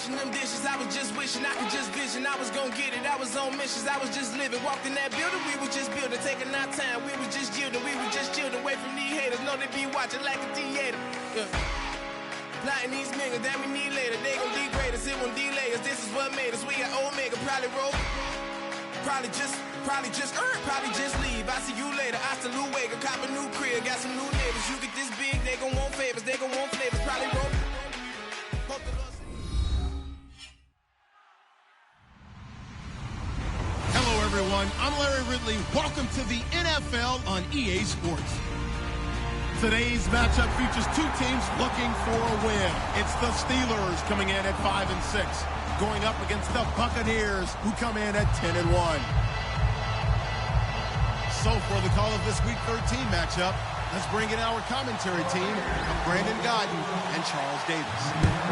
washing them dishes. I was just wishing I could just vision. I was gonna get it. I was on missions. I was just living. Walked in that building. We was just building. Taking our time. We was just yielding. We was just chilling. Away from these haters. Know they be watching like a theater. Yeah. Plotting these niggas that we need later. They gon' degrade us. It won't delay us. This is what made us. We got Omega. Probably roll. Probably just leave. I see you later. I salute Wega. Cop a new crib. Got some new neighbors. You get this big. They gon' want favors. They gon' want flavors. Probably roll. Hello, everyone. I'm Larry Ridley. Welcome to the NFL on EA Sports. Today's matchup features two teams looking for a win. It's the Steelers coming in at 5-6, going up against the Buccaneers, who come in at 10-1. So for the call of this Week 13 matchup, let's bring in our commentary team of Brandon Godden and Charles Davis.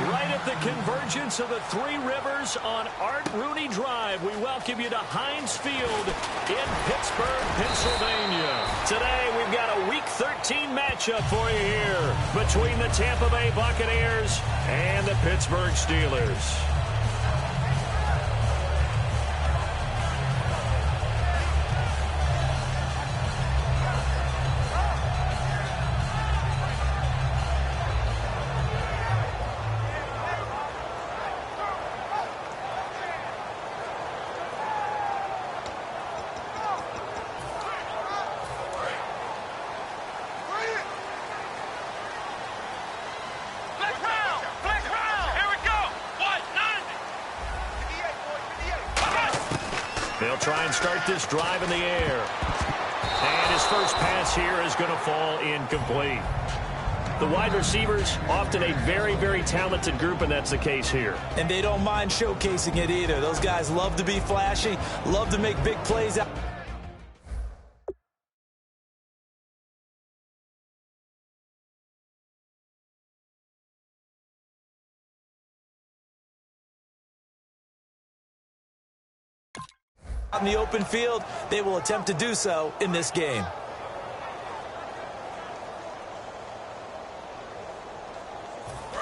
Right at the convergence of the Three Rivers on Art Rooney Drive, we welcome you to Heinz Field in Pittsburgh, Pennsylvania. Today, we've got a Week 13 matchup for you here between the Tampa Bay Buccaneers and the Pittsburgh Steelers. They'll try and start this drive in the air. And his first pass here is going to fall incomplete. The wide receivers, often a very, very talented group, and that's the case here. And they don't mind showcasing it either. Those guys love to be flashy, love to make big plays out. In the open field, they will attempt to do so in this game.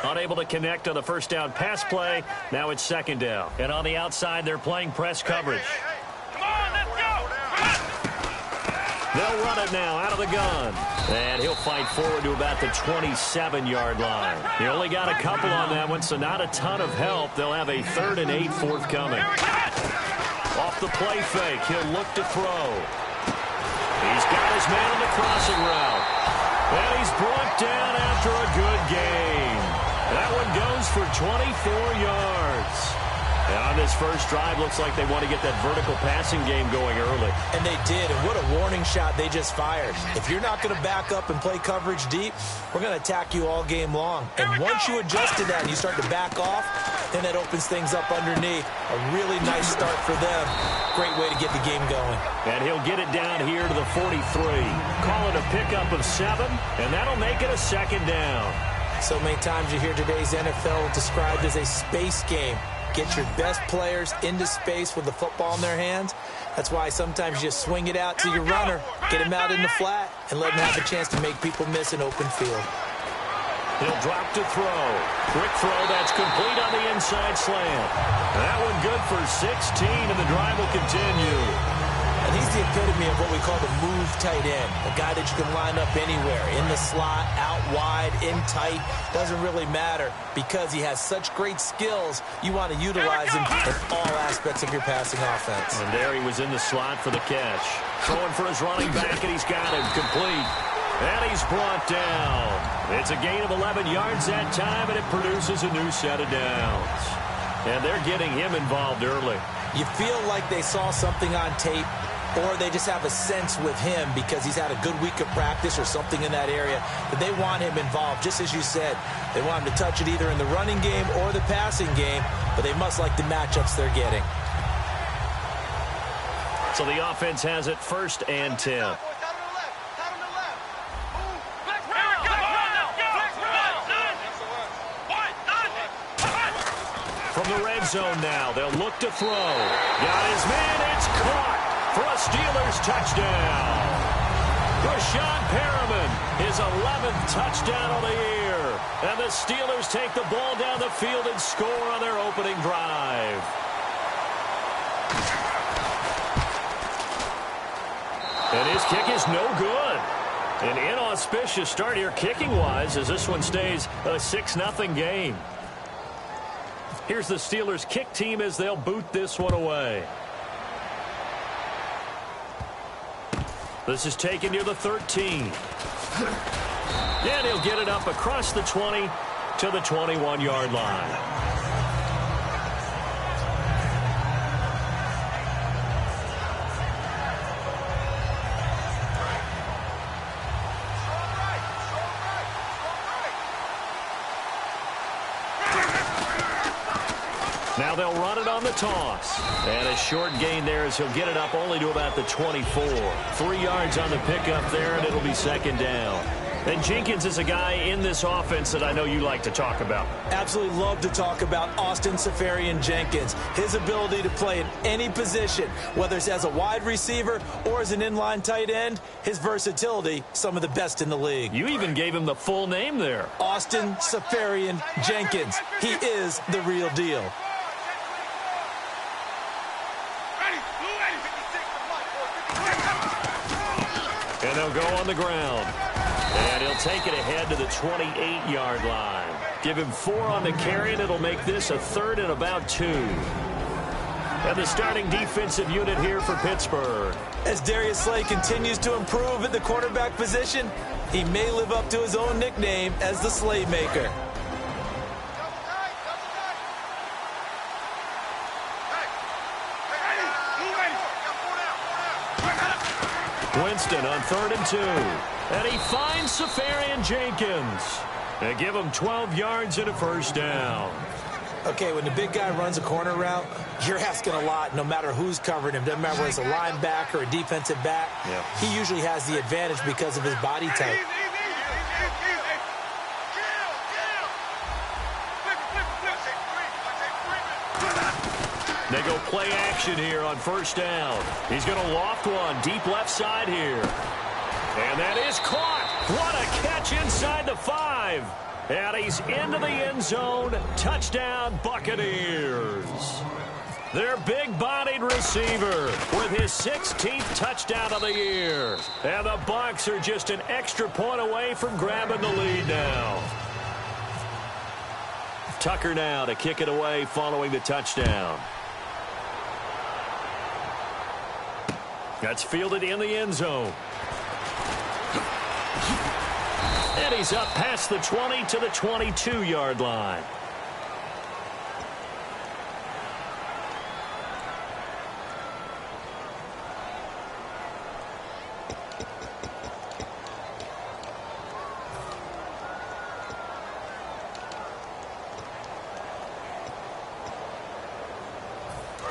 Unable to connect on the first down pass play. Now it's second down. And on the outside, they're playing press coverage. Come on, let's go! They'll run it now out of the gun. And he'll fight forward to about the 27-yard line. He only got a couple on that one, so not a ton of help. They'll have a 3rd and 8 forthcoming. Off the play fake, he'll look to throw. He's got his man on the crossing route. And he's brought down after a good gain. That one goes for 24 yards. And on this first drive, looks like they want to get that vertical passing game going early. And they did, and what a warning shot they just fired. If you're not going to back up and play coverage deep, we're going to attack you all game long. And once you adjust to that and you start to back off, then that opens things up underneath. A really nice start for them. Great way to get the game going. And he'll get it down here to the 43. Call it a pickup of 7, and that'll make it a second down. So many times you hear today's NFL described as a space game. Get your best players into space with the football in their hands. That's why sometimes you just swing it out to your runner, get him out in the flat, and let him have a chance to make people miss an open field. He'll drop to throw. Quick throw, that's complete on the inside slant. That one good for 16, and the drive will continue. And he's the epitome of what we call the move tight end, a guy that you can line up anywhere, in the slot, out wide, in tight, doesn't really matter because he has such great skills. You want to utilize him in all aspects of your passing offense. And there he was in the slot for the catch. Throwing for his running back, and he's got him complete. And he's brought down. It's a gain of 11 yards that time, and it produces a new set of downs. And they're getting him involved early. You feel like they saw something on tape, or they just have a sense with him because he's had a good week of practice or something in that area that they want him involved. Just as you said, they want him to touch it either in the running game or the passing game, but they must like the matchups they're getting. So the offense has it 1st and 10. From the red zone now, they'll look to throw. Got his man, it's caught for a Steelers touchdown. Rashawn Perriman, his 11th touchdown of the year. And the Steelers take the ball down the field and score on their opening opening drive. And his kick is no good. An inauspicious start here kicking-wise as this one stays a 6-0 game. Here's the Steelers' kick team as they'll boot this one away. This is taken near the 13. And he'll get it up across the 20 to the 21-yard line. Now they'll run it on the toss. And a short gain there as he'll get it up only to about the 24. 3 yards on the pickup there, and it'll be second down. And Jenkins is a guy in this offense that I know you like to talk about. Absolutely love to talk about Austin Seferian-Jenkins. His ability to play in any position, whether it's as a wide receiver or as an inline tight end, his versatility, some of the best in the league. You even gave him the full name there. Austin Seferian-Jenkins. He is the real deal. And they'll go on the ground. And he'll take it ahead to the 28-yard line. Give him 4 on the carry, and it'll make this a 3rd and about 2. And the starting defensive unit here for Pittsburgh. As Darius Slay continues to improve at the quarterback position, he may live up to his own nickname as the Slaymaker. Winston on 3rd and 2. And he finds Seferian-Jenkins. They give him 12 yards and a first down. Okay, when the big guy runs a corner route, you're asking a lot no matter who's covering him. Doesn't matter whether it's a linebacker or a defensive back. Yeah. He usually has the advantage because of his body type. They go play action here on first down. He's going to loft one deep left side here. And that is caught. What a catch inside the 5. And he's into the end zone. Touchdown, Buccaneers. Their big-bodied receiver with his 16th touchdown of the year. And the Bucs are just an extra point away from grabbing the lead now. Tucker now to kick it away following the touchdown. That's fielded in the end zone. And he's up past the 20 to the 22-yard line.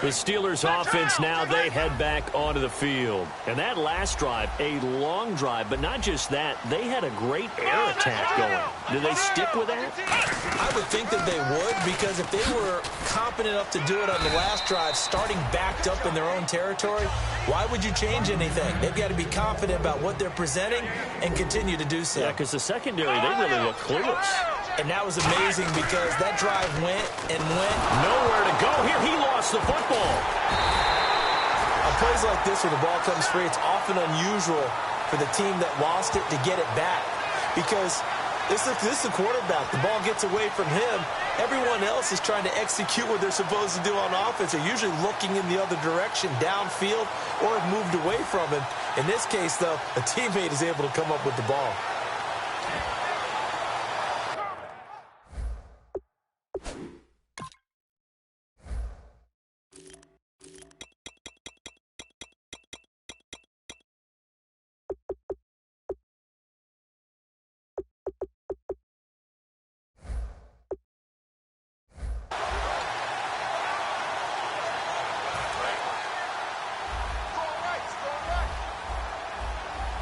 The Steelers offense now, they head back onto the field. And that last drive, a long drive, but not just that, they had a great air attack going. Do they stick with that? I would think that they would, because if they were competent enough to do it on the last drive, starting backed up in their own territory, why would you change anything? They've got to be confident about what they're presenting and continue to do so. Yeah, because the secondary, they really look clueless. And that was amazing because that drive went and went. Nowhere to go here. He lost the football. On plays like this where the ball comes free, it's often unusual for the team that lost it to get it back. Because this is the quarterback. The ball gets away from him. Everyone else is trying to execute what they're supposed to do on offense. They're usually looking in the other direction, downfield, or have moved away from him. In this case, though, a teammate is able to come up with the ball.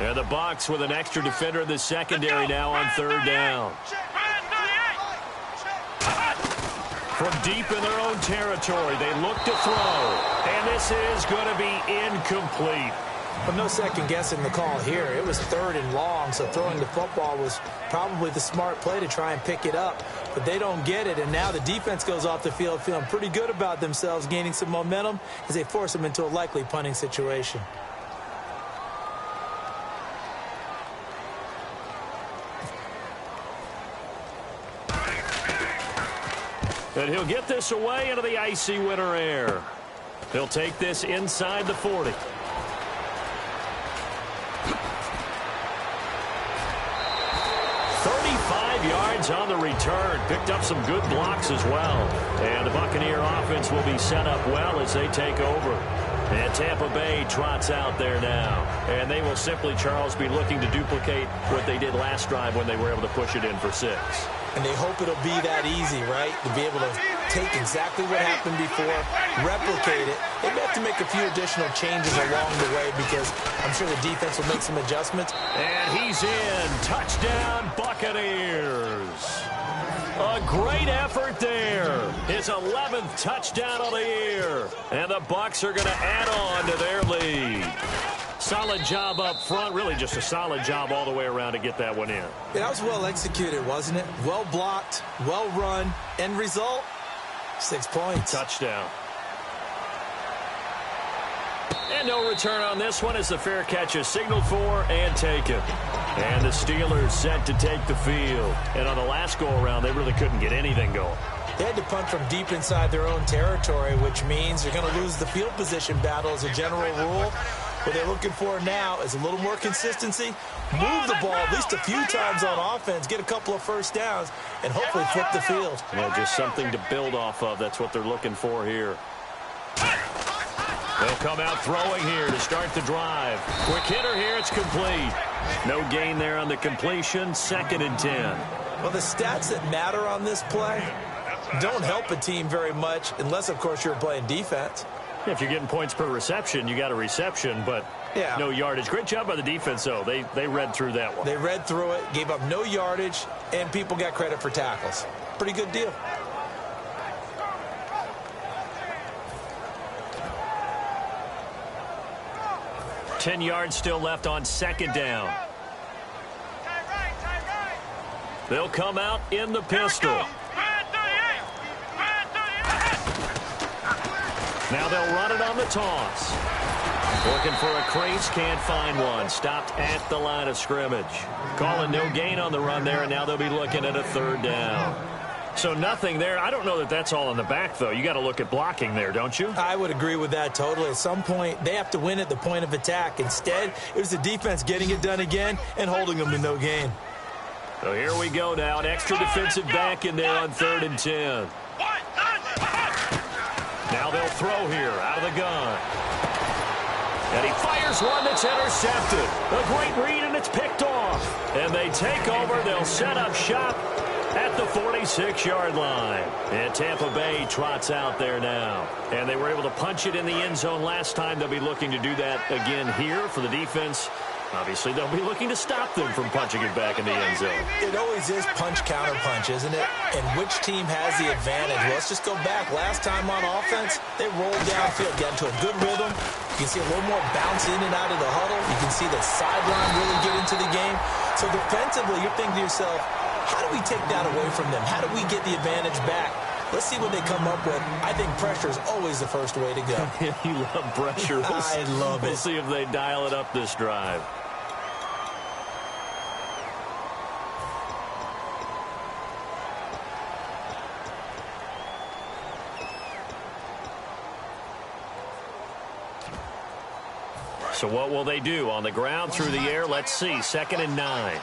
And the Bucs with an extra defender in the secondary now on 3rd down. From deep in their own territory, they look to throw. And this is going to be incomplete. Well, no second guessing the call here. It was 3rd and long, so throwing the football was probably the smart play to try and pick it up. But they don't get it, and now the defense goes off the field feeling pretty good about themselves, gaining some momentum as they force them into a likely punting situation. And he'll get this away into the icy winter air. He'll take this inside the 40. 35 yards on the return. Picked up some good blocks as well. And the Buccaneer offense will be set up well as they take over. And Tampa Bay trots out there now. And they will simply, Charles, be looking to duplicate what they did last drive when they were able to push it in for 6. And they hope it'll be that easy, right? To be able to take exactly what happened before, replicate it. They may have to make a few additional changes along the way because I'm sure the defense will make some adjustments. And he's in. Touchdown, Buccaneers. A great effort there. His 11th touchdown of the year. And the Bucs are going to add on to their lead. Solid job up front. Really just a solid job all the way around to get that one in. Yeah, that was well executed, wasn't it? Well blocked, well run. End result, 6 points. Touchdown. And no return on this one as the fair catch is signaled for and taken. And the Steelers set to take the field. And on the last go-around, they really couldn't get anything going. They had to punt from deep inside their own territory, which means they're going to lose the field position battle as a general rule. What they're looking for now is a little more consistency, move the ball at least a few times on offense, get a couple of first downs, and hopefully flip the field. Yeah, just something to build off of. That's what they're looking for here. They'll come out throwing here to start the drive. Quick hitter here, it's complete. No gain there on the completion, 2nd and 10. Well, the stats that matter on this play don't help a team very much unless, of course, you're playing defense. If you're getting points per reception, you got a reception, but no yardage. Great job by the defense, though. They read through that one. They read through it, gave up no yardage, and people got credit for tackles. Pretty good deal. Ten yards still left on 2nd down. They'll come out in the pistol. Now they'll run it on the toss. Looking for a crease, can't find one. Stopped at the line of scrimmage. Calling no gain on the run there, and now they'll be looking at a 3rd down. So nothing there. I don't know that that's all in the back, though. You got to look at blocking there, don't you? I would agree with that totally. At some point, they have to win at the point of attack. Instead, it was the defense getting it done again and holding them to no gain. So here we go now. An extra defensive back in there on 3rd and 10. Now they'll throw here out of the gun. And he fires one that's intercepted. A great read, and it's picked off. And they take over. They'll set up shop at the 46-yard line. And Tampa Bay trots out there now. And they were able to punch it in the end zone last time. They'll be looking to do that again here for the defense. Obviously, they'll be looking to stop them from punching it back in the end zone. It always is punch-counter-punch, isn't it? And which team has the advantage? Well, let's just go back. Last time on offense, they rolled downfield, got into a good rhythm. You can see a little more bounce in and out of the huddle. You can see the sideline really get into the game. So defensively, you're thinking to yourself, how do we take that away from them? How do we get the advantage back? Let's see what they come up with. I think pressure is always the first way to go. You love pressure. I love it. We'll see if they dial it up this drive. So what will they do? On the ground, through the air, let's see. 2nd and 9.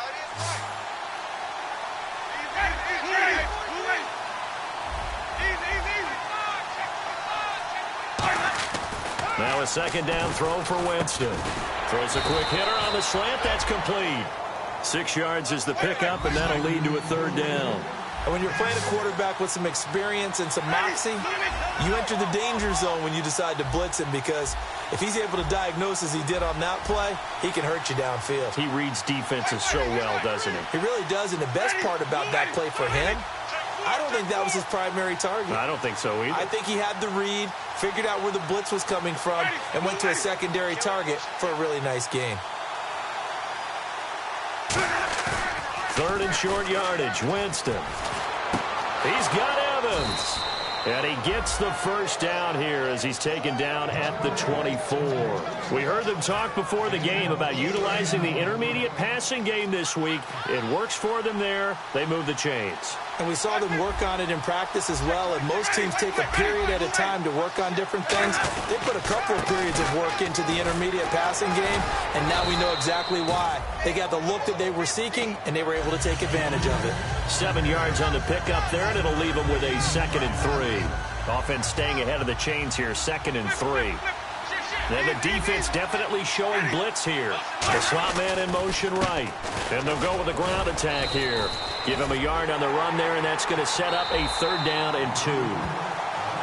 Now a 2nd down throw for Winston. Throws a quick hitter on the slant. That's complete. 6 yards is the pickup, and that'll lead to a 3rd down. And when you're playing a quarterback with some experience and some moxie, you enter the danger zone when you decide to blitz him, because if he's able to diagnose as he did on that play, he can hurt you downfield. He reads defenses so well, doesn't he? He really does, and the best part about that play for him, I don't think that was his primary target. I don't think so either. I think he had the read, figured out where the blitz was coming from, and went to a secondary target for a really nice gain. Third and short yardage. Winston. He's got Evans. And he gets the first down here as he's taken down at the 24. We heard them talk before the game about utilizing the intermediate passing game this week. It works for them there. They move the chains. And we saw them work on it in practice as well. And most teams take a period at a time to work on different things. They put a couple of periods of work into the intermediate passing game, and now we know exactly why. They got the look that they were seeking, and they were able to take advantage of it. 7 yards on the pickup there, and it'll leave them with a 2nd and 3. Offense staying ahead of the chains here, 2nd and 3. Then the defense definitely showing blitz here. The slot man in motion right. And they'll go with a ground attack here. Give him a yard on the run there, and that's going to set up a 3rd down and 2.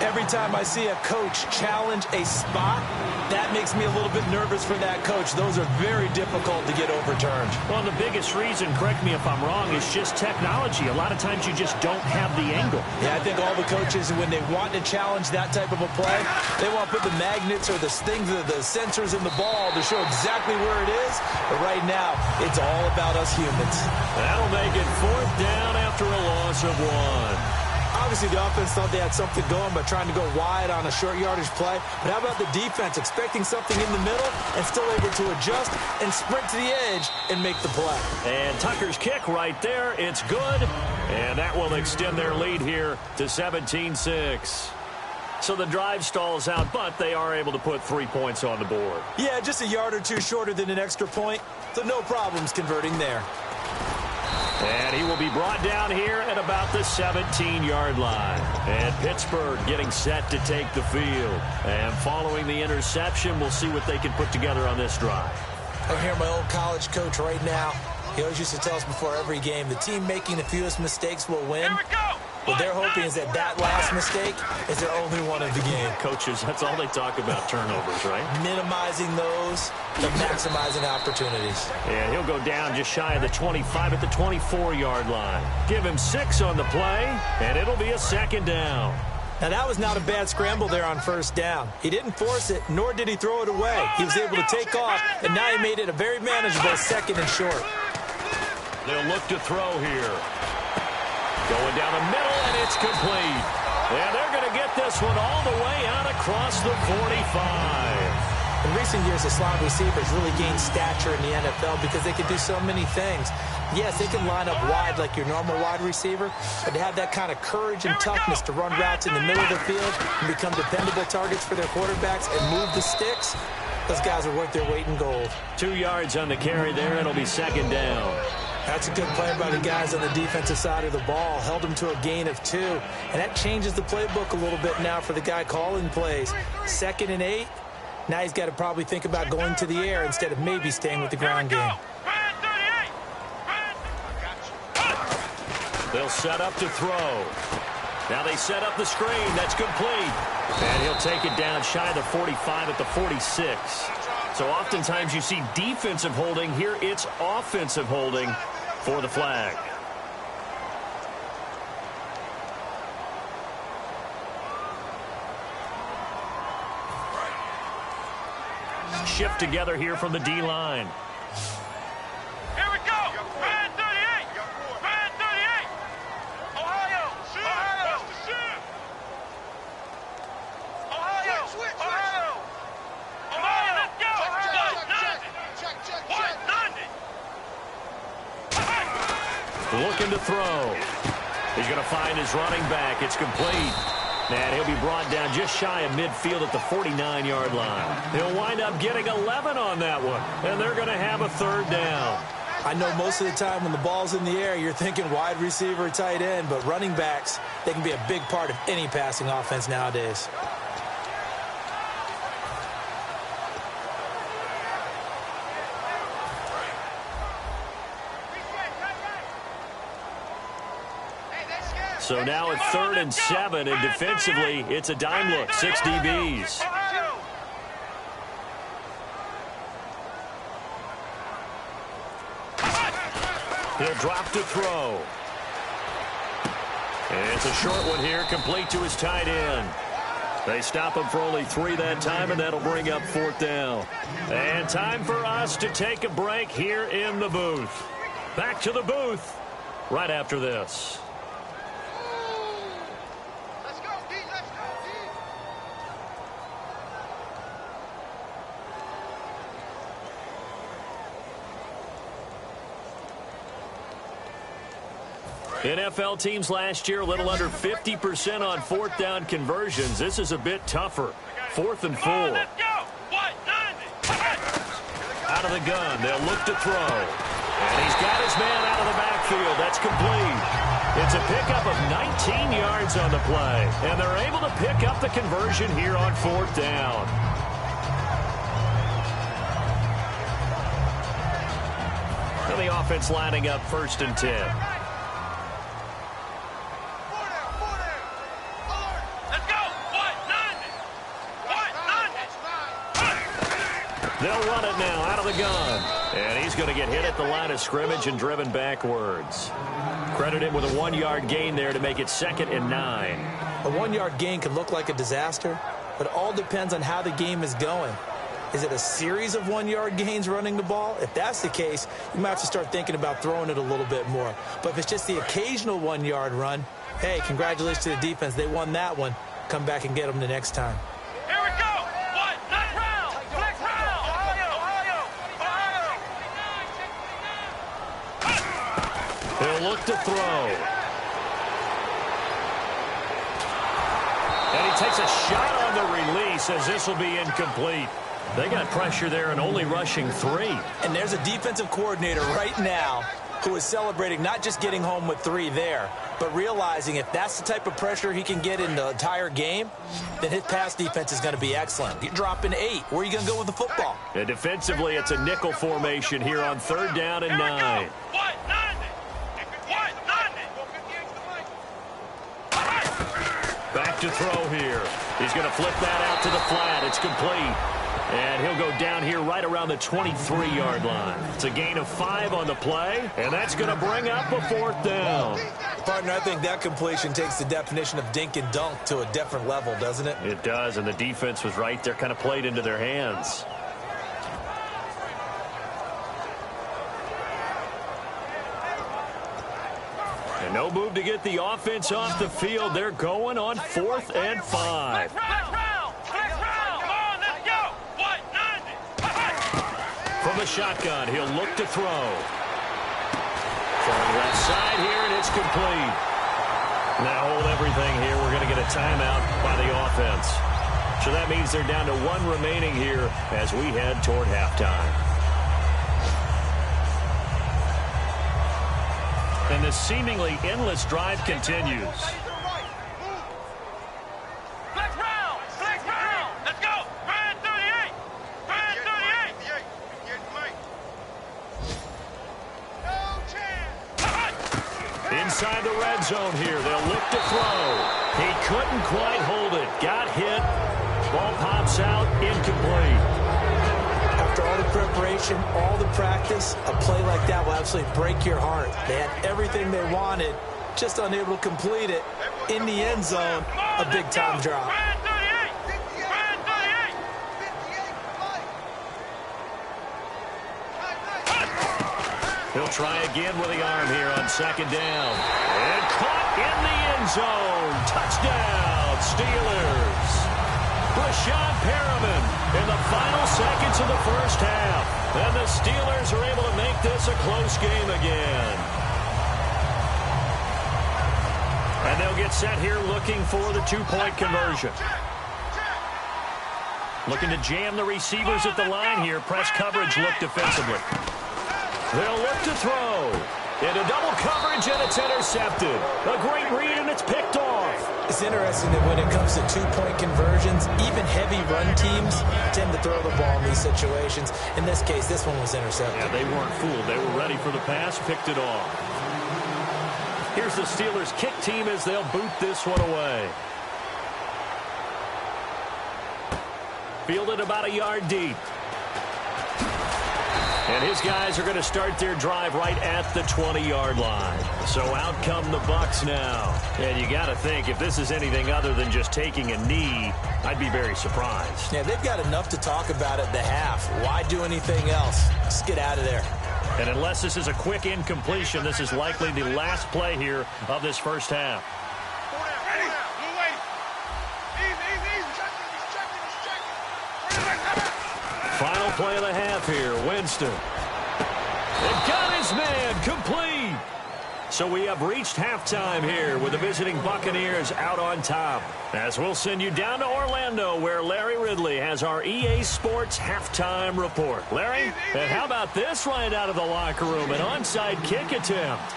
Every time I see a coach challenge a spot, that makes me a little bit nervous for that coach. Those are very difficult to get overturned. Well, the biggest reason, correct me if I'm wrong, is just technology. A lot of times you just don't have the angle. Yeah, I think all the coaches, when they want to challenge that type of a play, they want to put the magnets or the things, the sensors in the ball to show exactly where it is. But right now, it's all about us humans. That'll make it 4th down after a loss of 1. Obviously, the offense thought they had something going by trying to go wide on a short yardage play. But how about the defense expecting something in the middle and still able to adjust and sprint to the edge and make the play? And Tucker's kick right there. It's good. And that will extend their lead here to 17-6. So the drive stalls out, but they are able to put 3 points on the board. Yeah, just a yard or two shorter than an extra point. So no problems converting there. And he will be brought down here at about the 17-yard line. And Pittsburgh getting set to take the field. And following the interception, we'll see what they can put together on this drive. I hear my old college coach right now. He always used to tell us before every game, the team making the fewest mistakes will win. What they're hoping is that that last mistake is their only one of the game. Coaches, that's all they talk about, turnovers, right? Minimizing those, but maximizing opportunities. Yeah, he'll go down just shy of the 25 at the 24-yard line. Give him 6 on the play, and it'll be a 2nd down. Now, that was not a bad scramble there on 1st down. He didn't force it, nor did he throw it away. He was able to take off, and now he made it a very manageable 2nd and short. They'll look to throw here. Going down the middle, and it's complete. And they're going to get this one all the way out across the 45. In recent years, the slot receivers really gained stature in the NFL because they can do so many things. Yes, they can line up wide like your normal wide receiver, but to have that kind of courage and toughness to run routes in the middle of the field and become dependable targets for their quarterbacks and move the sticks, those guys are worth their weight in gold. 2 yards on the carry there. It'll be 2nd down. That's a good play by the guys on the defensive side of the ball. Held them to a gain of 2. And that changes the playbook a little bit now for the guy calling plays. 2nd and 8. Now he's got to probably think about going to the air instead of maybe staying with the ground game. They'll set up to throw. Now they set up the screen. That's complete. And he'll take it down shy of the 45 at the 46. So oftentimes you see defensive holding. Here it's offensive holding for the flag. Shift together here from the D-line. Here we go. Man 38. Man 38. Ohio. Ohio. Ohio. Ohio. Ohio. Let's go. Check. 190. Looking to throw. He's going to find his running back. It's complete. And he'll be brought down just shy of midfield at the 49-yard line. He'll wind up getting 11 on that one. And they're going to have a 3rd down. I know most of the time when the ball's in the air, you're thinking wide receiver, tight end, but running backs, they can be a big part of any passing offense nowadays. So now it's 3rd and 7, and defensively, it's a dime look, 6 DBs. He'll drop to throw. It's a short one here, complete to his tight end. They stop him for only 3 that time, and that'll bring up 4th down. And time for us to take a break here in the booth. Back to the booth right after this. Let's go, D. Let's go, D. NFL teams last year a little under 50% on 4th down conversions. This is a bit tougher. 4th and 4. Let's go. What? 90. Out of the gun, they'll look to throw. And he's got his man out of the backfield. That's complete. It's a pickup of 19 yards on the play. And they're able to pick up the conversion here on 4th down. And the offense lining up 1st and 10. They'll run it now out of the gun. And he's going to get hit at the line of scrimmage and driven backwards. Credit him with a 1-yard gain there to make it 2nd and 9. A 1-yard gain can look like a disaster, but it all depends on how the game is going. Is it a series of 1-yard gains running the ball? If that's the case, you might have to start thinking about throwing it a little bit more. But if it's just the occasional 1-yard run, hey, congratulations to the defense. They won that one. Come back and get them the next time. Here we go. What? Next round. Next round. Ohio. He'll look to throw. And he takes a shot on the release as this will be incomplete. They got pressure there and only rushing 3. And there's a defensive coordinator right now who is celebrating not just getting home with 3 there, but realizing if that's the type of pressure he can get in the entire game, then his pass defense is going to be excellent. You're dropping 8. Where are you going to go with the football? And defensively, it's a nickel formation here on 3rd down and 9. What? 90. What? 90. Back to throw here. He's going to flip that out to the flat. It's complete. And he'll go down here right around the 23-yard line. It's a gain of 5 on the play, and that's going to bring up a 4th down. Partner, I think that completion takes the definition of dink and dunk to a different level, doesn't it? It does, and the defense was right there, kind of played into their hands. And no move to get the offense off the field. They're going on 4th and 5. From the shotgun, he'll look to throw. From the left side here, and it's complete. Now hold everything here. We're going to get a timeout by the offense. So that means they're down to 1 remaining here as we head toward halftime. And the seemingly endless drive continues. Inside the red zone here. They'll look to throw. He couldn't quite hold it. Got hit. Ball pops out. Incomplete. After all the preparation, all the practice, a play like that will absolutely break your heart. They had everything they wanted, just unable to complete it. In the end zone, a big-time drop. He'll try again with the arm here on 2nd down. And caught in the end zone. Touchdown, Steelers. Brashad Perriman in the final seconds of the first half. And the Steelers are able to make this a close game again. And they'll get set here looking for the 2-point conversion. Looking to jam the receivers at the line here. Press coverage look defensively. They'll look to throw. Into double coverage, and it's intercepted. A great read, and it's picked off. It's interesting that when it comes to 2-point conversions, even heavy run teams tend to throw the ball in these situations. In this case, this one was intercepted. Yeah, they weren't fooled. They were ready for the pass, picked it off. Here's the Steelers' kick team as they'll boot this one away. Fielded about a yard deep. And his guys are going to start their drive right at the 20-yard line. So out come the Bucs now. And you got to think, if this is anything other than just taking a knee, I'd be very surprised. Yeah, they've got enough to talk about at the half. Why do anything else? Just get out of there. And unless this is a quick incompletion, this is likely the last play here of this first half. Final play of the half here. Winston. They've got his man complete. So we have reached halftime here with the visiting Buccaneers out on top. As we'll send you down to Orlando where Larry Ridley has our EA Sports halftime report. Larry, and how about this right out of the locker room? An onside kick attempt.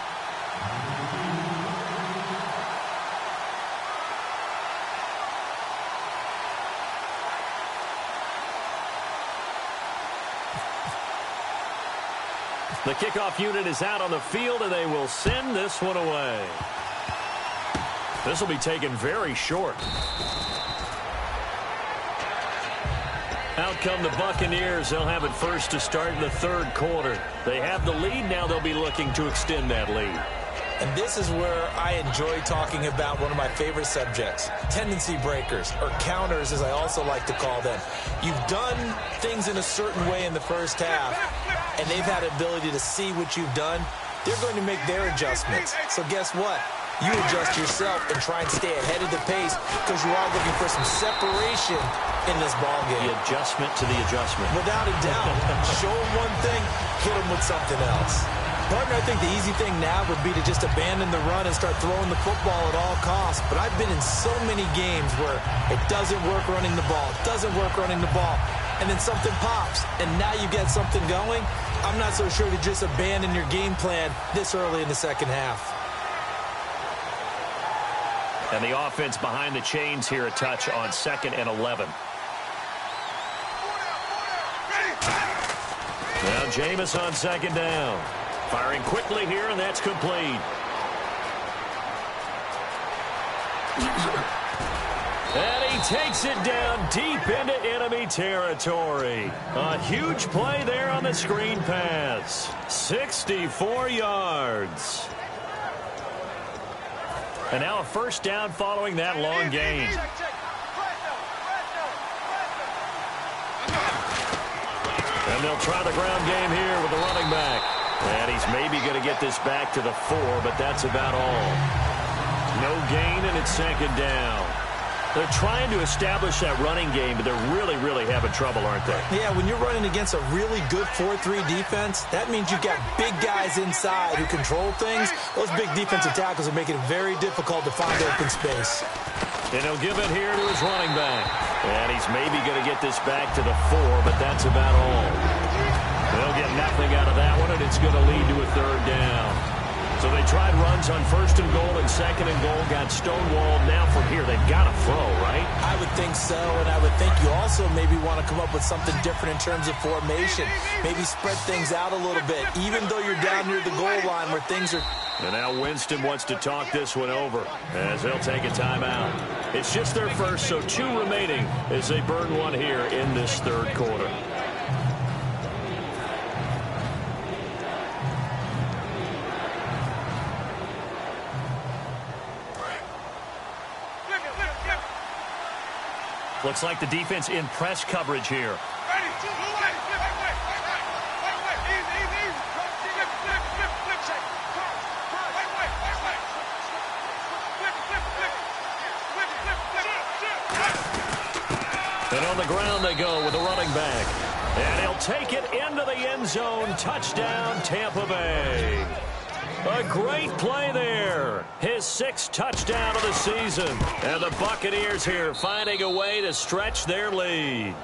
The kickoff unit is out on the field, and they will send this one away. This will be taken very short. Out come the Buccaneers. They'll have it first to start in the third quarter. They have the lead. Now they'll be looking to extend that lead. And this is where I enjoy talking about one of my favorite subjects, tendency breakers, or counters as I also like to call them. You've done things in a certain way in the first half, and they've had the ability to see what you've done. They're going to make their adjustments. So guess what? You adjust yourself and try and stay ahead of the pace because you are looking for some separation in this ballgame. The adjustment to the adjustment. Without a doubt. Show them one thing, hit them with something else. Partner, I think the easy thing now would be to just abandon the run and start throwing the football at all costs. But I've been in so many games where it doesn't work running the ball, and then something pops, and now you get something going. I'm not so sure to just abandon your game plan this early in the second half. And the offense behind the chains here a touch on 2nd and 11. Now Jameis on 2nd down. Firing quickly here, and that's complete. And he takes it down deep into enemy territory. A huge play there on the screen pass. 64 yards. And now a first down following that long gain. And they'll try the ground game here with the running back. And he's maybe going to get this back to the 4, but that's about all. No gain, and it's 2nd down. They're trying to establish that running game, but they're really having trouble, aren't they? Yeah, when you're running against a really good 4-3 defense, that means you've got big guys inside who control things. Those big defensive tackles are making it very difficult to find open space. And he'll give it here to his running back. And he's maybe going to get this back to the 4, but that's about all. They'll get nothing out of that one, and it's going to lead to a 3rd down. So they tried runs on 1st and goal and 2nd and goal, got stonewalled. Now from here, they've got to throw, right? I would think so, and I would think you also maybe want to come up with something different in terms of formation. Maybe spread things out a little bit, even though you're down near the goal line where things are... And now Winston wants to talk this one over as they'll take a timeout. It's just their first, so 2 remaining as they burn one here in this 3rd quarter. Looks like the defense in press coverage here. And on the ground they go with the running back. And he'll take it into the end zone. Touchdown, Tampa Bay. A great play there. His 6th touchdown of the season. And the Buccaneers here finding a way to stretch their lead.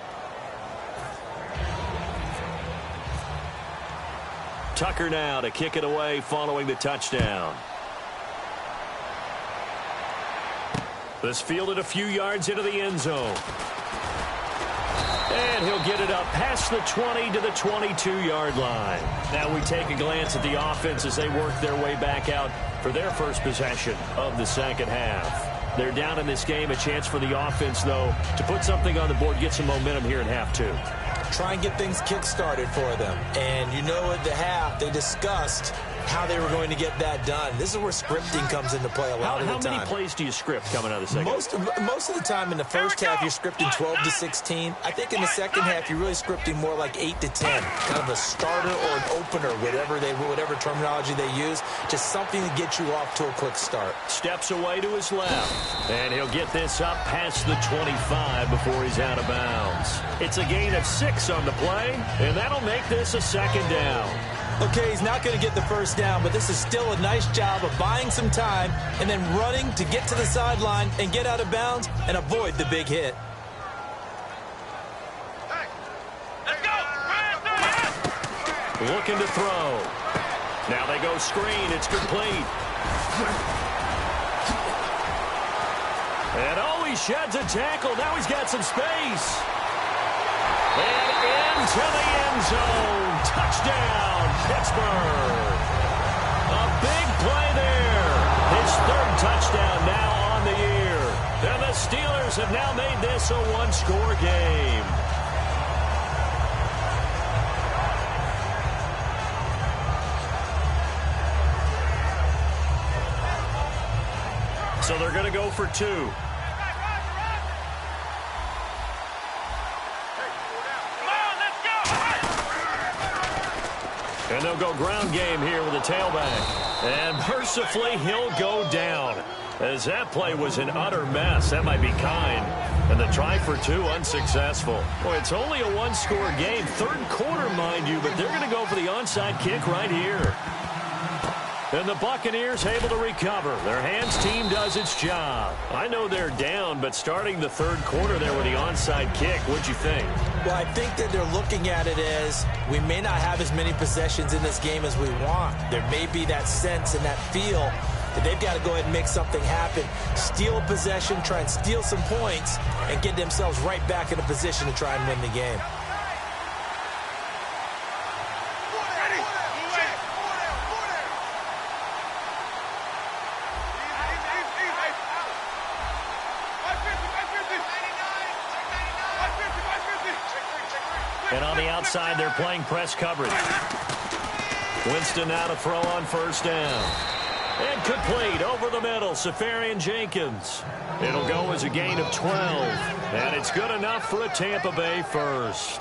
Tucker now to kick it away following the touchdown. This fielded a few yards into the end zone. And he'll get it up past the 20 to the 22-yard line. Now we take a glance at the offense as they work their way back out for their first possession of the second half. They're down in this game. A chance for the offense, though, to put something on the board, get some momentum here in half 2. try and get things kick-started for them. And you know at the half, they discussed how they were going to get that done. This is where scripting comes into play a lot of the time. How many plays do you script coming out of the second? Most of the time in the first half, you're scripting 12 to 16. I think in the second half, you're really scripting more like 8 to 10. Kind of a starter or an opener, whatever terminology they use. Just something to get you off to a quick start. Steps away to his left. And he'll get this up past the 25 before he's out of bounds. It's a gain of 6 on the play, and that'll make this a second down. Okay, he's not going to get the first down, but this is still a nice job of buying some time and then running to get to the sideline and get out of bounds and avoid the big hit. Hey, let's go! Looking to throw. Now they go screen. It's complete. And oh, he sheds a tackle. Now he's got some space. And into the end zone. Touchdown, Pittsburgh. A big play there. His third touchdown now on the year. And the Steelers have now made this a one-score game. So they're going to go for 2. And they'll go ground game here with a tailback. And mercifully, he'll go down. As that play was an utter mess. That might be kind. And the try for 2 unsuccessful. Boy, it's only a one-score game. Third quarter, mind you, but they're going to go for the onside kick right here. And the Buccaneers able to recover. Their hands team does its job. I know they're down, but starting the third quarter there with the onside kick, what'd you think? Well, I think that they're looking at it as we may not have as many possessions in this game as we want. There may be that sense and that feel that they've got to go ahead and make something happen. Steal a possession, try and steal some points, and get themselves right back in a position to try and win the game. And on the outside, they're playing press coverage. Winston now to throw on first down. And complete over the middle, Safarian Jenkins. It'll go as a gain of 12. And it's good enough for a Tampa Bay first.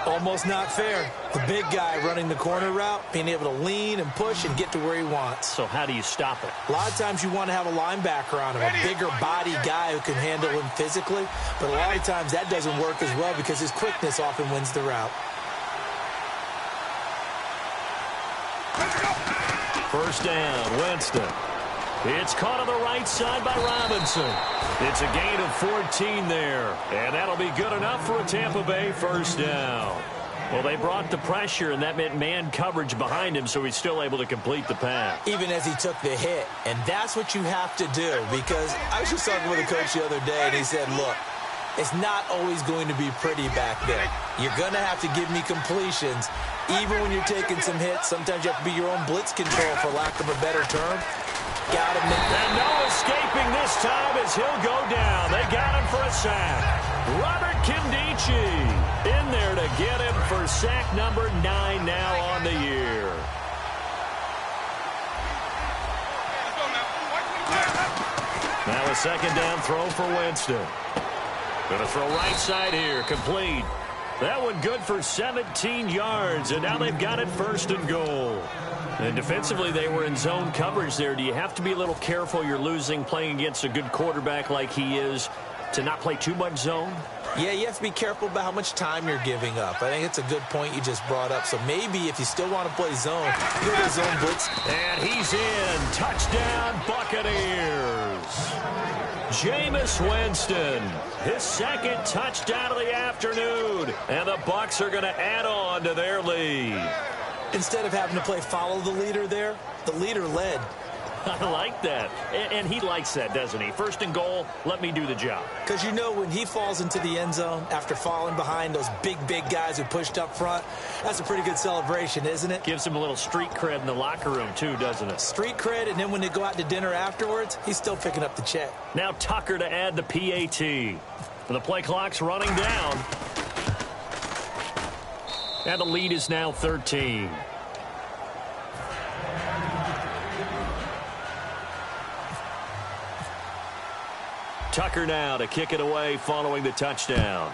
Almost not fair. The big guy running the corner route, being able to lean and push and get to where he wants. So how do you stop it? A lot of times you want to have a linebacker on him, a bigger body guy who can handle him physically. But a lot of times that doesn't work as well because his quickness often wins the route. First down, Winston. It's caught on the right side by Robinson. It's a gain of 14 there. And that'll be good enough for a Tampa Bay first down. Well, they brought the pressure, and that meant man coverage behind him, so he's still able to complete the pass. Even as he took the hit. And that's what you have to do, because I was just talking with a coach the other day, and he said, look, it's not always going to be pretty back there. You're going to have to give me completions. Even when you're taking some hits, sometimes you have to be your own blitz control, for lack of a better term. Got him. And no escaping this time as he'll go down. They got him for a sack. Robert Kimdichie in there to get him for sack number 9 now on the year. Now a second down throw for Winston. Going to throw right side here, complete. That one good for 17 yards, and now they've got it first and goal. And defensively, they were in zone coverage there. Do you have to be a little careful? You're losing playing against a good quarterback like he is to not play too much zone? Yeah, you have to be careful about how much time you're giving up. I think it's a good point you just brought up. So maybe if you still want to play zone, you go to zone blitz. And he's in. Touchdown, Buccaneers. Jameis Winston, his second touchdown of the afternoon. And the Bucs are going to add on to their lead. Instead of having to play follow the leader there, the leader led. I like that. And he likes that, doesn't he? First and goal, let me do the job. Because you know when he falls into the end zone after falling behind those big guys who pushed up front, that's a pretty good celebration, isn't it? Gives him a little street cred in the locker room, too, doesn't it? Street cred, and then when they go out to dinner afterwards, he's still picking up the check. Now Tucker to add the PAT. The play clock's running down. And the lead is now 13. Tucker now to kick it away following the touchdown.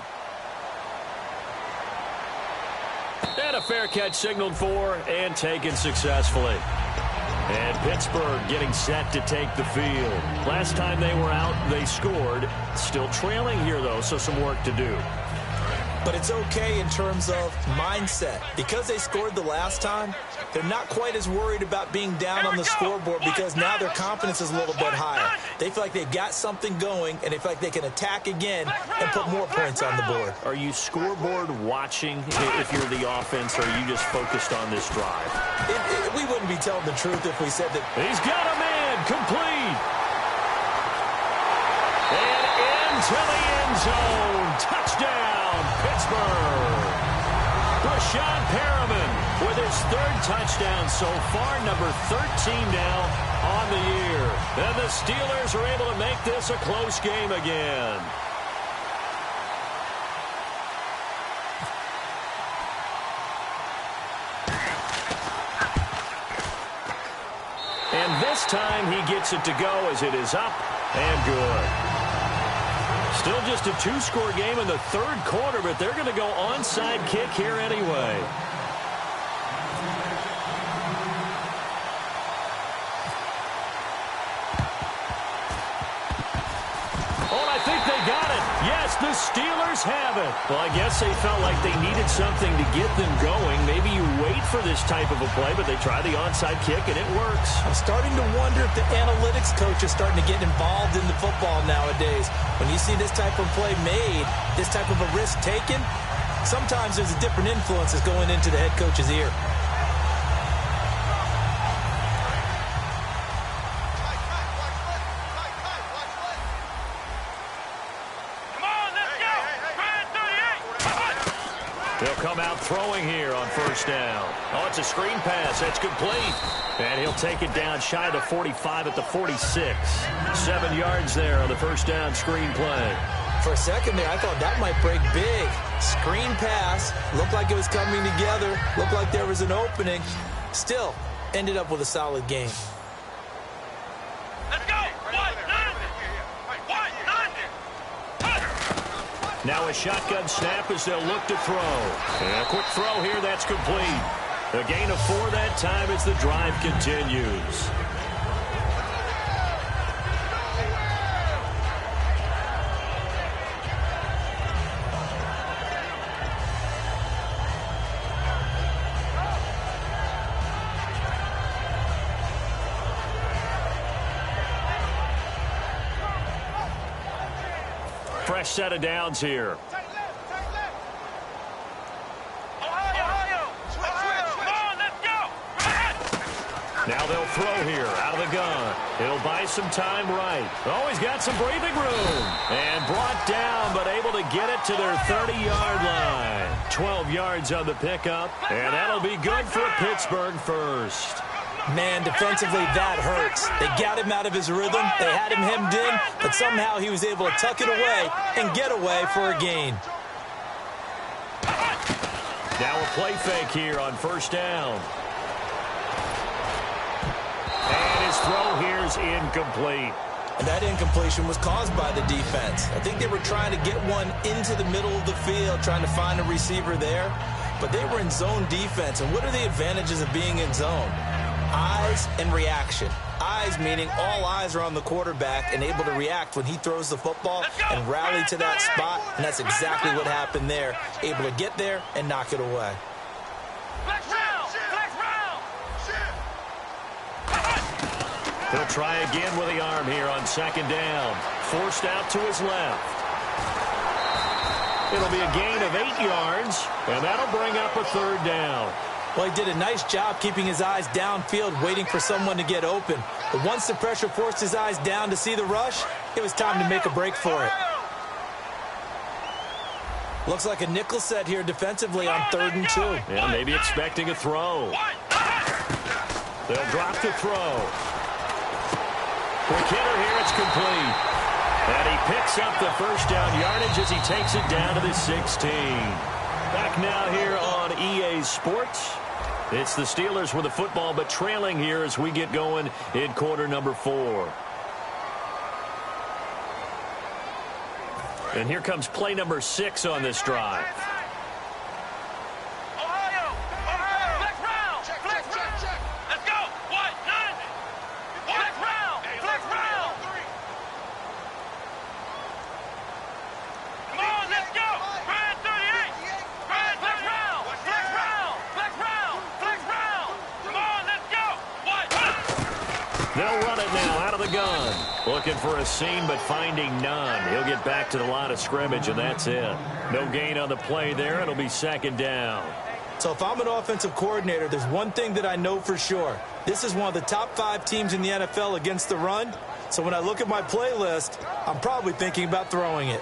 And a fair catch signaled for and taken successfully. And Pittsburgh getting set to take the field. Last time they were out, they scored. Still trailing here, though, so some work to do. But it's okay in terms of mindset. Because they scored the last time, they're not quite as worried about being down on the scoreboard because now their confidence is a little bit higher. They feel like they've got something going, and they feel like they can attack again and put more points on the board. Are you scoreboard watching if you're the offense, or are you just focused on this drive? We wouldn't be telling the truth if we said that. He's got a man complete. And into the end zone. Touchdown, Pittsburgh. Rashad Perriman with his third touchdown so far, number 13 now on the year. And the Steelers are able to make this a close game again. And this time he gets it to go as it is up and good. Still just a two-score game in the third quarter, but they're going to go onside kick here anyway. Oh, I think they got it. Yes, the Steelers have it. Well, I guess they felt like they needed something to get them going. Maybe you wait for this type of a play, but they try the onside kick, and it works. I'm starting to wonder if the analytics coach is starting to get involved in the football nowadays. When you see this type of play made, this type of a risk taken, sometimes there's a different influence that's going into the head coach's ear. They'll come out throwing here on first down. Oh, it's a screen pass. That's complete. And he'll take it down shy of the 45 at the 46. 7 yards there on the first down screen play. For a second there, I thought that might break big. Screen pass. Looked like it was coming together. Looked like there was an opening. Still, ended up with a solid game. Let's go. Now a shotgun snap as they'll look to throw. And a quick throw here, that's complete. A gain of 4 that time as the drive continues. Fresh set of downs here. Now they'll throw here out of the gun. It'll buy some time right. Oh, he's got some breathing room. And brought down, but able to get it to their 30-yard line. 12 yards on the pickup. And that'll be good for a Pittsburgh first. Man, defensively, that hurts. They got him out of his rhythm. They had him hemmed in, but somehow he was able to tuck it away and get away for a gain. Now a play fake here on first down. And his throw here's incomplete. And that incompletion was caused by the defense. I think they were trying to get one into the middle of the field, trying to find a receiver there. But they were in zone defense. And what are the advantages of being in zone? Eyes and reaction. Eyes meaning all eyes are on the quarterback and able to react when he throws the football and rally to that spot. And that's exactly what happened there. Able to get there and knock it away. He'll try again with the arm here on second down. Forced out to his left. It'll be a gain of 8 yards, and that'll bring up a third down. Well, he did a nice job keeping his eyes downfield, waiting for someone to get open. But once the pressure forced his eyes down to see the rush, it was time to make a break for it. Looks like a nickel set here defensively on 3rd and 2. Yeah, maybe expecting a throw. They'll drop the throw. Quick hitter here, it's complete. And he picks up the first down yardage as he takes it down to the 16. Back now here on EA Sports. It's the Steelers with the football, but trailing here as we get going in quarter number 4. And here comes play number 6 on this drive. They'll run it now out of the gun. Looking for a seam, but finding none. He'll get back to the line of scrimmage, and that's it. No gain on the play there. It'll be second down. So if I'm an offensive coordinator, there's one thing that I know for sure. This is one of the top 5 teams in the NFL against the run. So when I look at my playlist, I'm probably thinking about throwing it.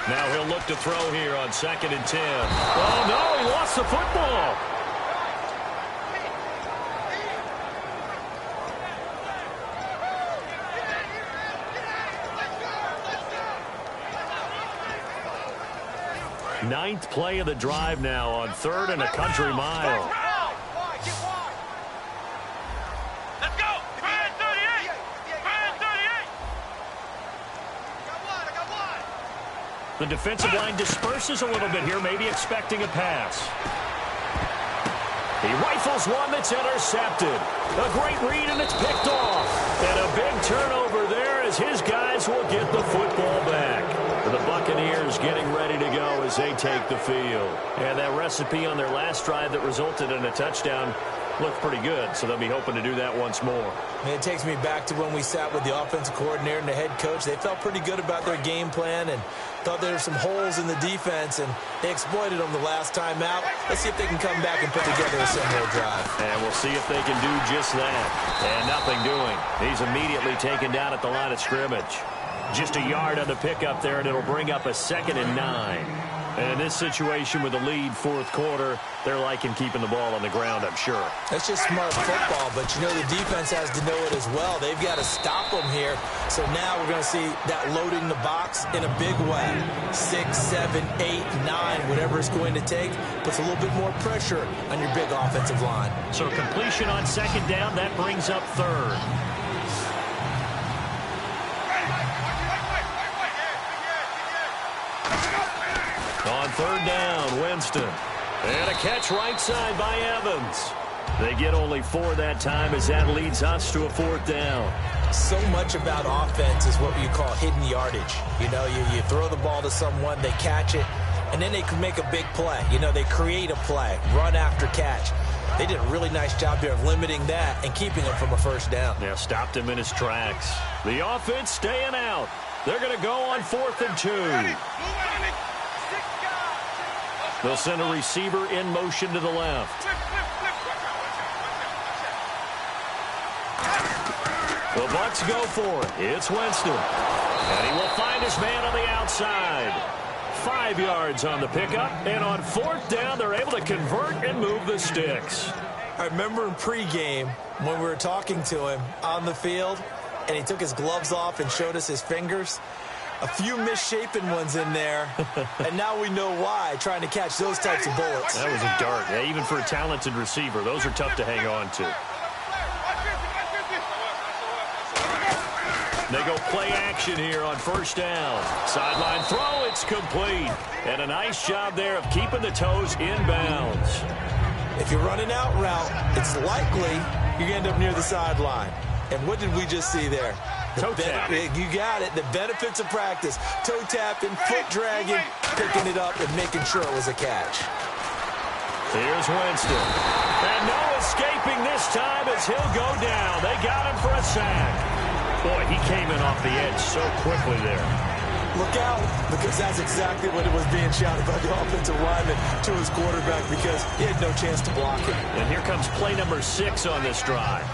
Now he'll look to throw here on 2nd and 10. Oh, no, he lost the football. Ninth play of the drive now on 3rd and a country mile. The defensive line disperses a little bit here, maybe expecting a pass. He rifles one that's intercepted. A great read, and it's picked off. And a big turnover there as his guys will get the football back. The Buccaneers getting ready to go as they take the field. And that recipe on their last drive that resulted in a touchdown looked pretty good, so they'll be hoping to do that once more. It takes me back to when we sat with the offensive coordinator and the head coach. They felt pretty good about their game plan and thought there were some holes in the defense, and they exploited them the last time out. Let's see if they can come back and put together a similar drive. And we'll see if they can do just that. And nothing doing. He's immediately taken down at the line of scrimmage. Just a yard on the pickup there, and it'll bring up a 2nd and 9. And in this situation with the lead 4th quarter, they're liking keeping the ball on the ground, I'm sure. That's just smart football, but you know the defense has to know it as well. They've got to stop them here. So now we're going to see that loading the box in a big way. 6, 7, 8, 9, whatever it's going to take, puts a little bit more pressure on your big offensive line. So completion on 2nd down, that brings up 3rd. On 3rd down, Winston. And a catch right side by Evans. They get only 4 that time as that leads us to a 4th down. So much about offense is what you call hidden yardage. You know, you throw the ball to someone, they catch it, and then they can make a big play. You know, they create a play, run after catch. They did a really nice job there of limiting that and keeping him from a 1st down. Yeah, stopped him in his tracks. The offense staying out. They're going to go on 4th and 2. They'll send a receiver in motion to the left. The Bucs go for it. It's Winston. And he will find his man on the outside. 5 yards on the pickup. And on 4th down, they're able to convert and move the sticks. I remember in pregame when we were talking to him on the field, and he took his gloves off and showed us his fingers. A few misshapen ones in there, and now we know why, trying to catch those types of bullets. That was a dart. Yeah, even for a talented receiver, those are tough to hang on to. They go play action here on 1st down. Sideline throw, it's complete. And a nice job there of keeping the toes in bounds. If you're running out route, it's likely you're going to end up near the sideline. And what did we just see there? Toe tap. You got it. The benefits of practice. Toe tapping, foot dragging, picking it up, and making sure it was a catch. Here's Winston. And no escaping this time as he'll go down. They got him for a sack. Boy, he came in off the edge so quickly there. Look out, because that's exactly what it was being shouted by the offensive lineman to his quarterback, because he had no chance to block it. And here comes play number 6 on this drive.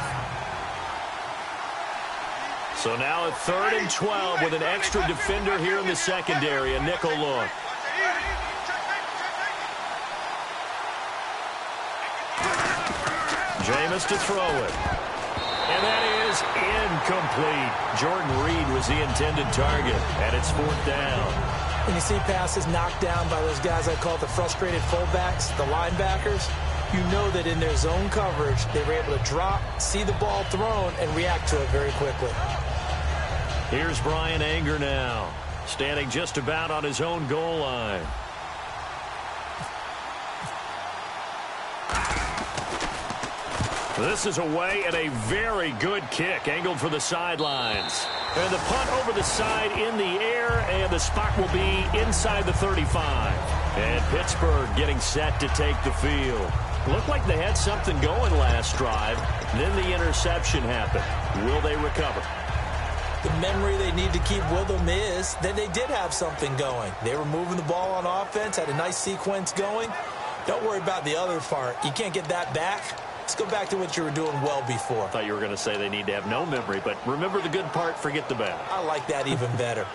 So now at 3rd and 12 with an extra defender here in the secondary, a nickel look. Jameis to throw it. And that is incomplete. Jordan Reed was the intended target, and it's 4th down. When you see passes knocked down by those guys I call the frustrated fullbacks, the linebackers, you know that in their zone coverage, they were able to drop, see the ball thrown, and react to it very quickly. Here's Brian Anger now, standing just about on his own goal line. This is away and a very good kick, angled for the sidelines. And the punt over the side in the air, and the spot will be inside the 35. And Pittsburgh getting set to take the field. Looked like they had something going last drive. Then the interception happened. Will they recover? The memory they need to keep with them is that they did have something going. They were moving the ball on offense, had a nice sequence going. Don't worry about the other part. You can't get that back. Let's go back to what you were doing well before. I thought you were going to say they need to have no memory, but remember the good part, forget the bad. I like that even better.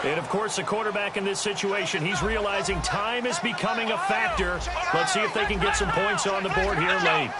And, of course, the quarterback in this situation, he's realizing time is becoming a factor. Let's see if they can get some points on the board here late.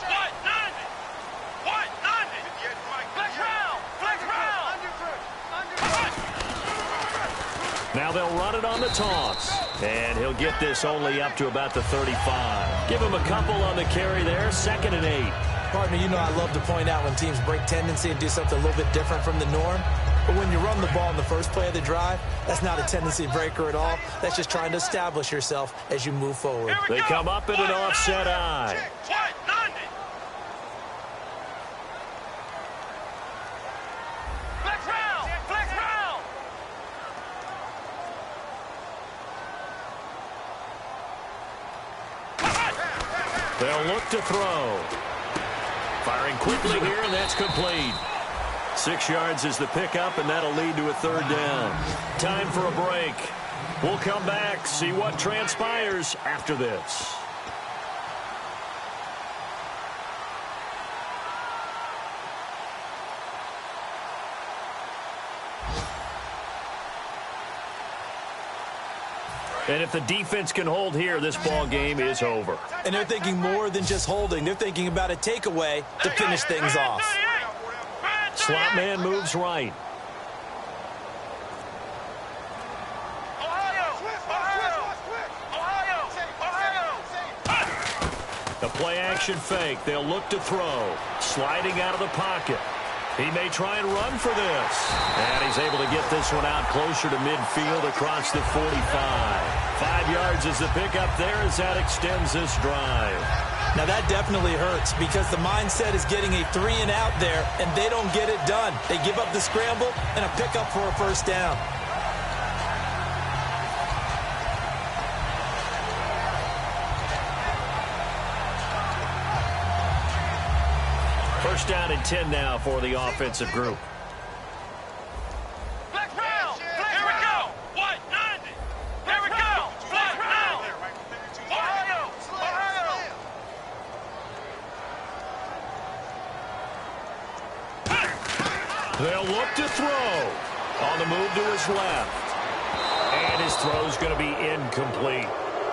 Now they'll run it on the toss. And he'll get this only up to about the 35. Give him a couple on the carry there, 2nd and 8. Partner, you know I love to point out when teams break tendency and do something a little bit different from the norm. But when you run the ball in the first play of the drive, that's not a tendency breaker at all. That's just trying to establish yourself as you move forward. They come up in an offset eye. They'll look to throw. Firing quickly here, and that's complete. 6 yards is the pickup, and that'll lead to a 3rd down. Time for a break. We'll come back, see what transpires after this. And if the defense can hold here, this ball game is over. And they're thinking more than just holding. They're thinking about a takeaway to finish things off. Slot man moves right. The play action fake. They'll look to throw. Sliding out of the pocket. He may try and run for this. And he's able to get this one out closer to midfield across the 45. 5 yards is the pickup there as that extends this drive. Now that definitely hurts because the mindset is getting a 3 and out there, and they don't get it done. They give up the scramble and a pickup for a 1st down. First down and 10 now for the offensive group. Black round. Here we go. What? 90. Here we go. Black round. Ohio. They'll look to throw. On the move to his left. And his throw's going to be incomplete.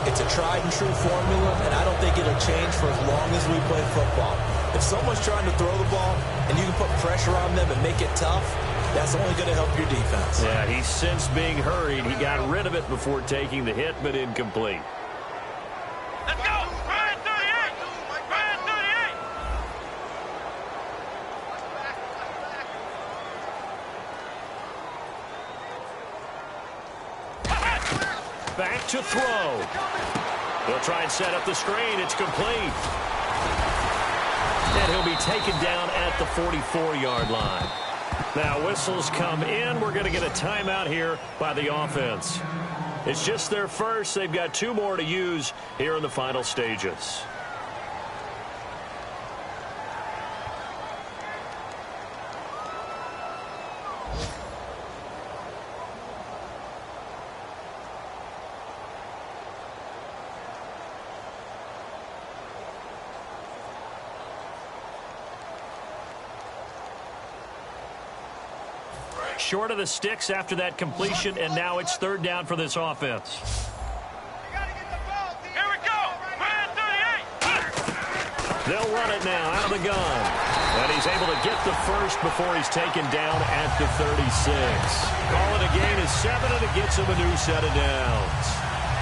It's a tried and true formula, and I don't think it'll change for as long as we play football. If someone's trying to throw the ball and you can put pressure on them and make it tough, that's only going to help your defense. Yeah, he's since being hurried. He got rid of it before taking the hit, but incomplete. Let's go. Ryan 38. Ryan 38. Back to throw. They'll try and set up the screen. It's complete. And he'll be taken down at the 44-yard line. Now, whistles come in. We're going to get a timeout here by the offense. It's just their first. They've got 2 more to use here in the final stages. Short of the sticks after that completion, and now it's third down for this offense. Here we go. Man 38. They'll run it now out of the gun. And he's able to get the first before he's taken down at the 36. Call it a gain of 7, and it gets him a new set of downs.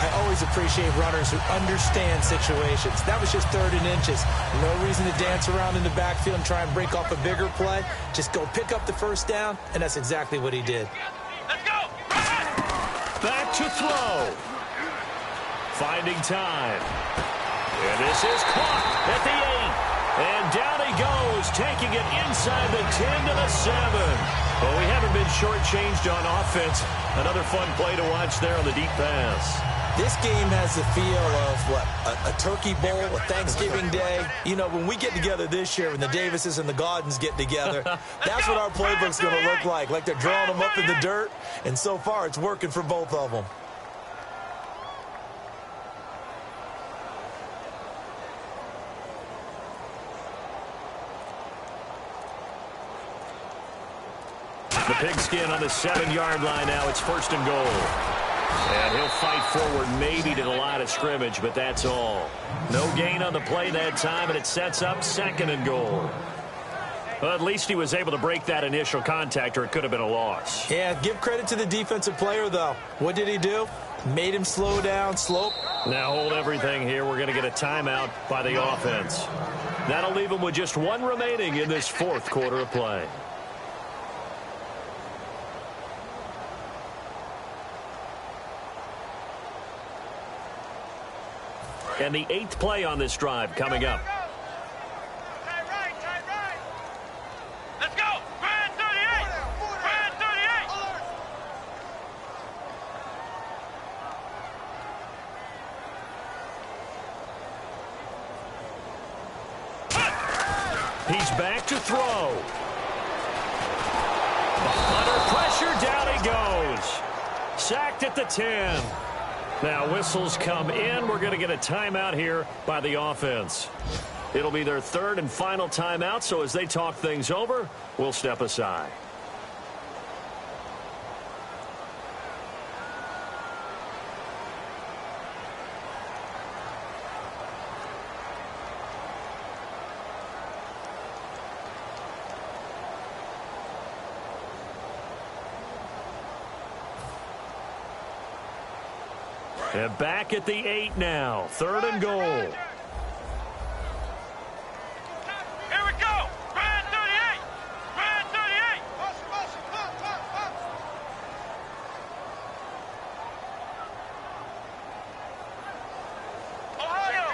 I always appreciate runners who understand situations. That was just 3rd and inches. No reason to dance around in the backfield and try and break off a bigger play. Just go pick up the first down, and that's exactly what he did. Let's go. Back to throw. Finding time. And this is caught at the 8. And down he goes, taking it inside the 10 to the 7. Well, we haven't been shortchanged on offense. Another fun play to watch there on the deep pass. This game has the feel of, a turkey bowl, a Thanksgiving day. You know, when we get together this year, when the Davises and the Gaudens get together, that's what our playbook's going to look like. Like they're drawing them up in the dirt, and so far it's working for both of them. The pigskin on the 7-yard line now. It's 1st and goal. And he'll fight forward maybe to the line of scrimmage, but that's all. No gain on the play that time, and it sets up 2nd and goal. Well, at least he was able to break that initial contact, or it could have been a loss. Yeah, give credit to the defensive player, though. What did he do? Made him slow down, slope. Now hold everything here. We're going to get a timeout by the offense. That'll leave him with just 1 remaining in this 4th quarter of play. And the 8th play on this drive coming up. Tie right. Let's go. Man 38. Man 38. He's back to throw. Under pressure, down he goes. Sacked at the 10. Now whistles come in. We're going to get a timeout here by the offense. It'll be their 3rd and final timeout, so as they talk things over, we'll step aside. And back at the 8 now. 3rd and goal. Here we go. Man 38. Man 38. Ohio.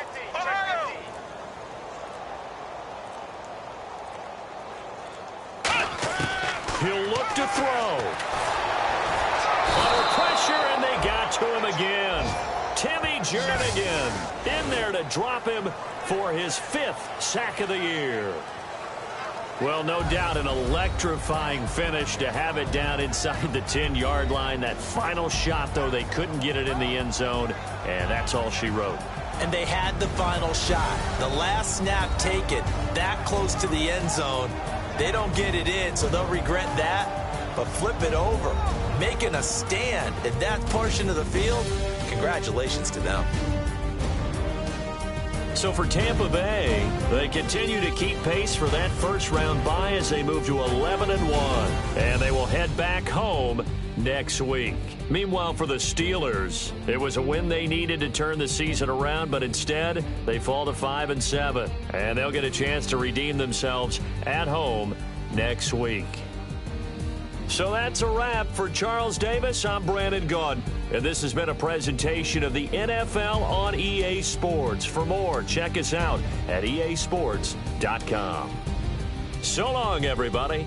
He'll look to throw. Under pressure, and they got to him again. Timmy Jernigan in there to drop him for his 5th sack of the year. Well, no doubt an electrifying finish to have it down inside the 10-yard line. That final shot, though, they couldn't get it in the end zone, and that's all she wrote. And they had the final shot. The last snap taken that close to the end zone. They don't get it in, so they'll regret that. But flip it over. Making a stand in that portion of the field, congratulations to them. So for Tampa Bay, they continue to keep pace for that first-round bye as they move to 11-1. And they will head back home next week. Meanwhile, for the Steelers, it was a win they needed to turn the season around, but instead, they fall to 5-7. And they'll get a chance to redeem themselves at home next week. So that's a wrap for Charles Davis. I'm Brandon Gaudin, and this has been a presentation of the NFL on EA Sports. For more, check us out at easports.com. So long, everybody.